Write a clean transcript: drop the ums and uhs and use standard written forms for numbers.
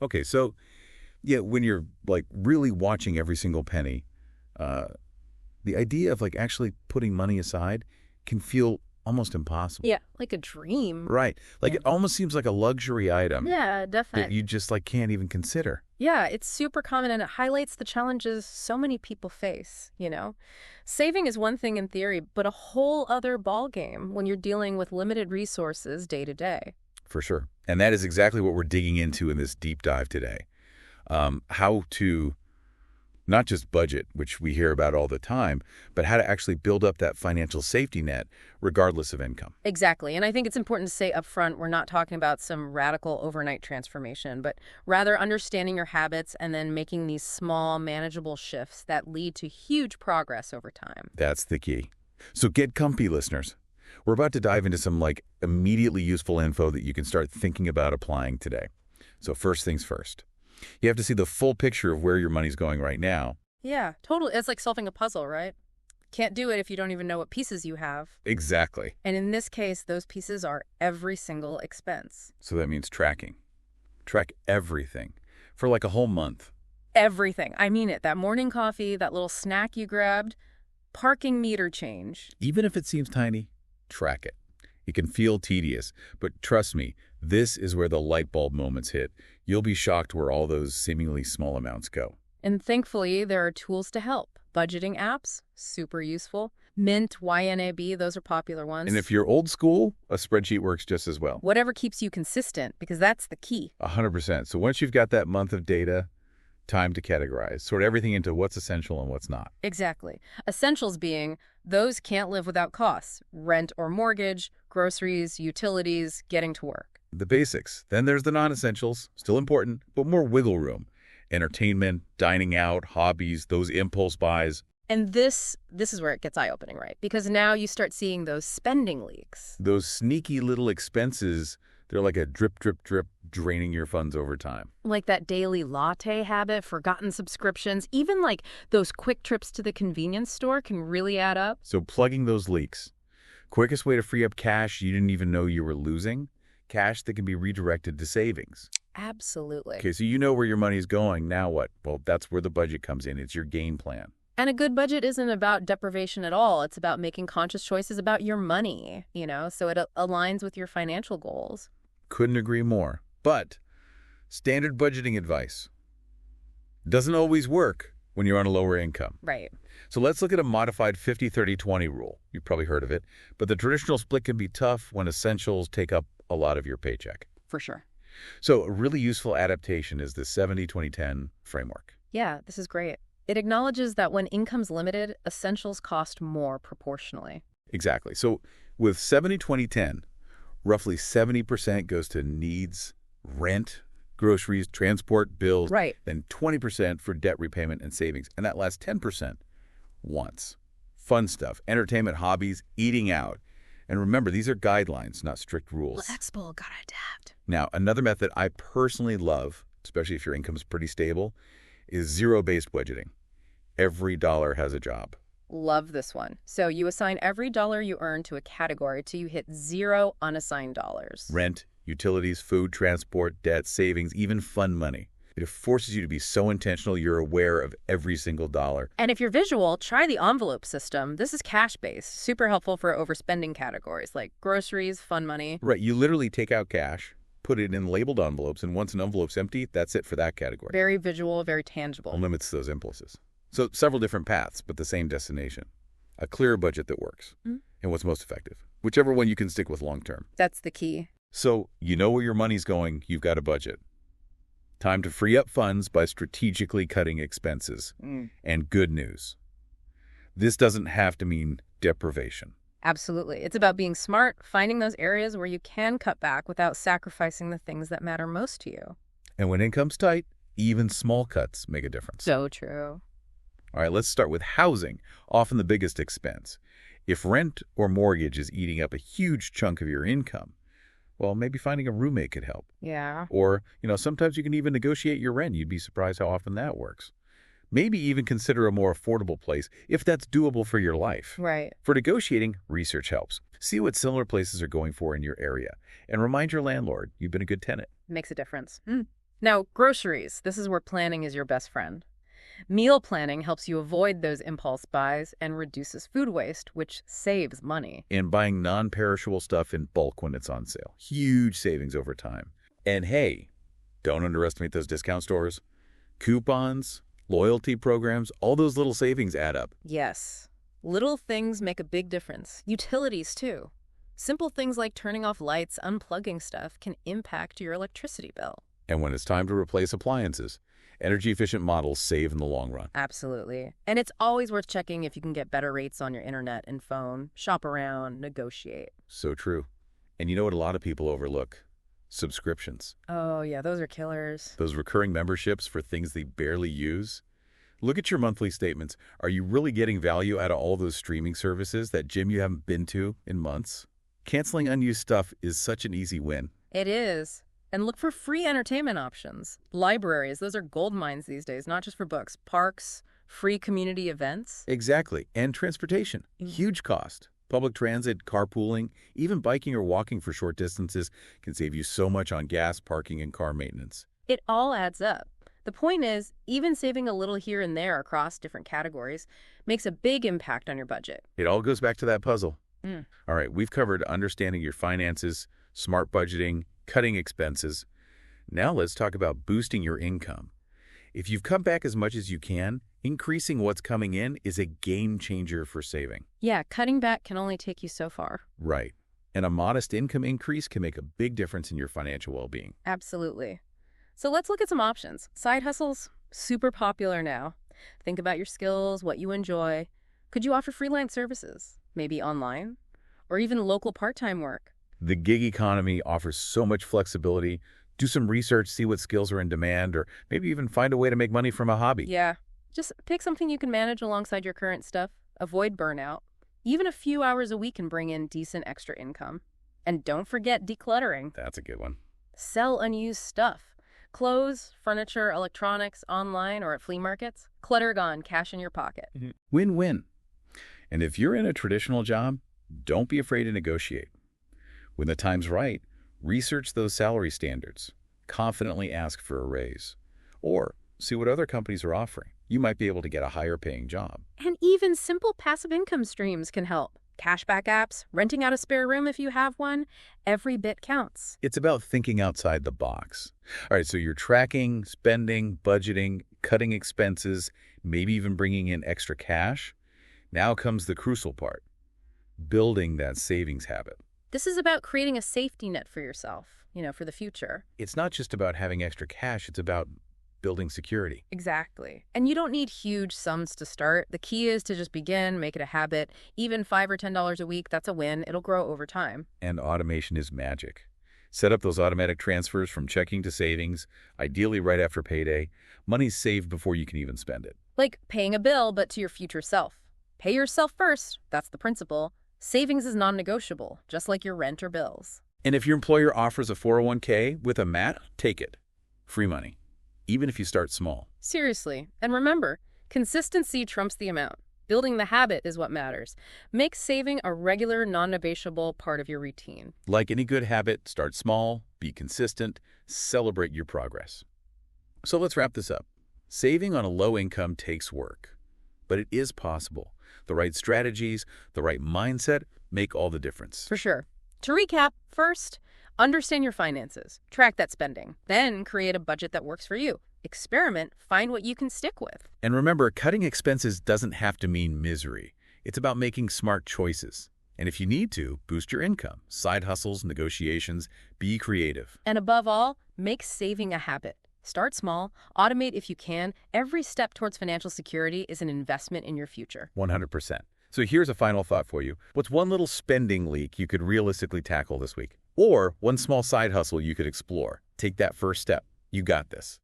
Okay, so yeah, when you're like really watching every single penny, uh, the idea of like actually putting money aside can feel almost impossible. Yeah, like a dream. Right. Like Yeah. it almost seems like a luxury item Yeah, that definitely. you just like can't even consider. Yeah, it's super common and it highlights the challenges so many people face. Saving is one thing in theory, but a whole other ballgame when you're dealing with limited resources day to day. For sure. And that is exactly what we're digging into in this deep dive today. How to not just budget, which we hear about all the time, but how to actually build up that financial safety net regardless of income. Exactly. And I think it's important to say up front, we're not talking about some radical overnight transformation, but rather understanding your habits and then making these small, manageable shifts that lead to huge progress over time. That's the key. So get comfy, listeners. We're about to dive into some like immediately useful info that you can start thinking about applying today. So first things first. You have to see the full picture of where your money's going right now. Yeah, totally. It's like solving a puzzle, right? Can't do it if you don't even know what pieces you have. Exactly. And in this case, those pieces are every single expense. So that means tracking. Track everything for like a whole month. Everything. I mean it. That morning coffee, that little snack you grabbed, parking meter change. Even if it seems tiny, track it. It can feel tedious, but trust me, this is where the light bulb moments hit. You'll be shocked where all those seemingly small amounts go. And thankfully, there are tools to help. Budgeting apps, super useful. Mint, YNAB, those are popular ones. And if you're old school, a spreadsheet works just as well. Whatever keeps you consistent, because that's the key. 100%. So once you've got that month of data, time to categorize, sort everything into what's essential and what's not. Exactly. Essentials being those can't live without costs. Rent or mortgage, groceries, utilities, getting to work. The basics. Then there's the non-essentials, still important, but more wiggle room. Entertainment, dining out, hobbies, those impulse buys. And this is where it gets eye-opening, right? Because now you start seeing those spending leaks. Those sneaky little expenses, they're like a drip, drip, drip, draining your funds over time. Like that daily latte habit, forgotten subscriptions, even like those quick trips to the convenience store can really add up. So plugging those leaks. Quickest way to free up cash you didn't even know you were losing. Cash that can be redirected to savings. Absolutely. Okay, so you know where your money's going. Now what? Well, that's where the budget comes in. It's your game plan. And a good budget isn't about deprivation at all. It's about making conscious choices about your money, so it aligns with your financial goals. Couldn't agree more. But standard budgeting advice doesn't always work when you're on a lower income. Right. So let's look at a modified 50-30-20 rule. You've probably heard of it. But the traditional split can be tough when essentials take up a lot of your paycheck. For sure. So a really useful adaptation is the 70-20-10 framework. Yeah, this is great. It acknowledges that when income's limited, essentials cost more proportionally. Exactly. So with 70-20-10, roughly 70% goes to needs, rent, groceries, transport, bills. Right. Then 20% for debt repayment and savings. And that last 10%, wants. Fun stuff, entertainment, hobbies, eating out. And remember, these are guidelines, not strict rules. Flexible, gotta adapt. Now, another method I personally love, especially if your income's pretty stable, is zero-based budgeting. Every dollar has a job. Love this one. So you assign every dollar you earn to a category till you hit 0 unassigned dollars. Rent, utilities, food, transport, debt, savings, even fun money. It forces you to be so intentional you're aware of every single dollar. And if you're visual, try the envelope system. This is cash-based, super helpful for overspending categories like groceries, fun money. Right, you literally take out cash, put it in labeled envelopes, and once an envelope's empty, that's it for that category. Very visual, very tangible. It limits those impulses. So several different paths, but the same destination. A clear budget that works. Mm-hmm. And what's most effective. Whichever one you can stick with long term. That's the key. So you know where your money's going, you've got a budget. Time to free up funds by strategically cutting expenses. And good news. This doesn't have to mean deprivation. Absolutely. It's about being smart, finding those areas where you can cut back without sacrificing the things that matter most to you. And when income's tight, even small cuts make a difference. So true. All right, let's start with housing, often the biggest expense. If rent or mortgage is eating up a huge chunk of your income, well, maybe finding a roommate could help. Yeah. Or, sometimes you can even negotiate your rent. You'd be surprised how often that works. Maybe even consider a more affordable place if that's doable for your life. Right. For negotiating, research helps. See what similar places are going for in your area. And remind your landlord you've been a good tenant. Makes a difference. Now, groceries. This is where planning is your best friend. Meal planning helps you avoid those impulse buys and reduces food waste, which saves money. And buying non-perishable stuff in bulk when it's on sale. Huge savings over time. And hey, don't underestimate those discount stores. Coupons, loyalty programs, all those little savings add up. Yes. Little things make a big difference. Utilities, too. Simple things like turning off lights, unplugging stuff can impact your electricity bill. And when it's time to replace appliances, energy-efficient models save in the long run. Absolutely. And it's always worth checking if you can get better rates on your internet and phone. Shop around, negotiate. So true. And you know what a lot of people overlook? Subscriptions. Oh, yeah, those are killers. Those recurring memberships for things they barely use. Look at your monthly statements. Are you really getting value out of all those streaming services, that gym you haven't been to in months? Canceling unused stuff is such an easy win. It is. And look for free entertainment options. Libraries, those are gold mines these days, not just for books. Parks, free community events. Exactly. And transportation. Huge cost. Public transit, carpooling, even biking or walking for short distances can save you so much on gas, parking, and car maintenance. It all adds up. The point is, even saving a little here and there across different categories makes a big impact on your budget. It all goes back to that puzzle. Mm. All right, we've covered understanding your finances, smart budgeting, cutting expenses. Now let's talk about boosting your income. If you've cut back as much as you can, increasing what's coming in is a game changer for saving. Yeah, cutting back can only take you so far. Right. And a modest income increase can make a big difference in your financial well-being. Absolutely. So let's look at some options. Side hustles, super popular now. Think about your skills, what you enjoy. Could you offer freelance services? Maybe online? Or even local part-time work? The gig economy offers so much flexibility. Do some research, see what skills are in demand, or maybe even find a way to make money from a hobby. Yeah. Just pick something you can manage alongside your current stuff. Avoid burnout. Even a few hours a week can bring in decent extra income. And don't forget decluttering. That's a good one. Sell unused stuff. Clothes, furniture, electronics, online or at flea markets. Clutter gone, cash in your pocket. Win-win. And if you're in a traditional job, don't be afraid to negotiate. When the time's right, research those salary standards. Confidently ask for a raise. Or see what other companies are offering. You might be able to get a higher paying job. And even simple passive income streams can help. Cashback apps, renting out a spare room if you have one, every bit counts. It's about thinking outside the box. All right, so you're tracking, spending, budgeting, cutting expenses, maybe even bringing in extra cash. Now comes the crucial part, building that savings habit. This is about creating a safety net for yourself, for the future. It's not just about having extra cash, it's about building security. Exactly. And you don't need huge sums to start. The key is to just begin, make it a habit. Even $5 or $10 a week, that's a win. It'll grow over time. And automation is magic. Set up those automatic transfers from checking to savings, ideally right after payday. Money's saved before you can even spend it. Like paying a bill, but to your future self. Pay yourself first. That's the principle. Savings is non-negotiable, just like your rent or bills. And if your employer offers a 401k with a mat, take it. Free money, even if you start small. Seriously. And remember, consistency trumps the amount. Building the habit is what matters. Make saving a regular, non-negotiable part of your routine. Like any good habit, start small, be consistent, celebrate your progress. So let's wrap this up. Saving on a low income takes work, but it is possible. The right strategies, the right mindset make all the difference. For sure. To recap, first, understand your finances. Track that spending. Then create a budget that works for you. Experiment, find what you can stick with. And remember, cutting expenses doesn't have to mean misery. It's about making smart choices. And if you need to, boost your income. Side hustles, negotiations, be creative. And above all, make saving a habit. Start small, automate if you can. Every step towards financial security is an investment in your future. 100%. So here's a final thought for you. What's one little spending leak you could realistically tackle this week? Or one small side hustle you could explore? Take that first step. You got this.